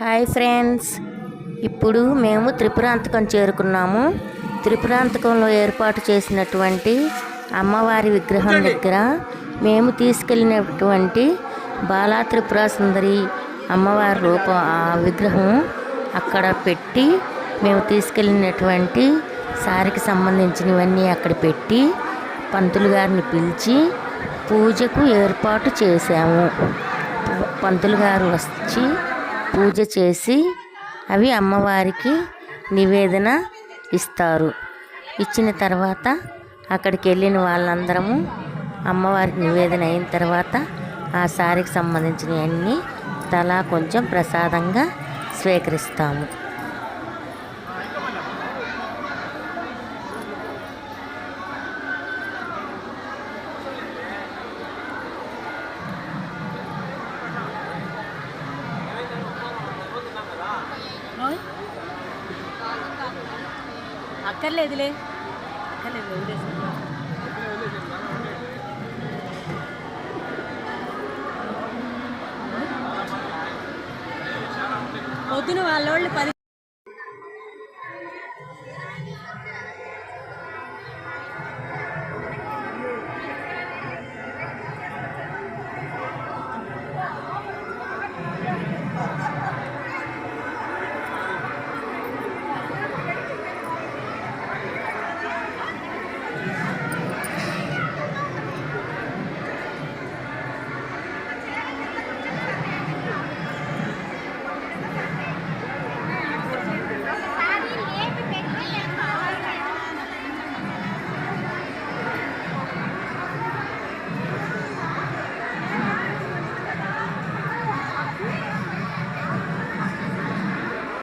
Hi friends, ఇప్పుడు మేము త్రిపురాంతకం చేరుకున్నాము. త్రిపురాంతకంలో ఏర్పాటు చేసినటువంటి అమ్మవారి విగ్రహం దగ్గర మేము తీసుకెళ్ళినటువంటి బాలా త్రిపుర సుందరి అమ్మవారి రూపం ఆ విగ్రహం అక్కడ పెట్టి మేము తీసుకెళ్ళినటువంటి సారికి సంబంధించినవన్నీ అక్కడ పెట్టి పంతులు గారిని పిలిచి పూజకు ఏర్పాటు చేశాము. పంతులు గారు వచ్చి పూజ చేసి అవి అమ్మవారికి నివేదన ఇస్తారు. ఇచ్చిన తర్వాత అక్కడికి వెళ్ళిన వాళ్ళందరము అమ్మవారికి నివేదన అయిన తర్వాత ఆ సారికి సంబంధించినవన్నీ తలా కొంచెం ప్రసాదంగా స్వీకరిస్తాము. అక్కర్లేదులే పొద్దున వాళ్ళోళ్ళు 10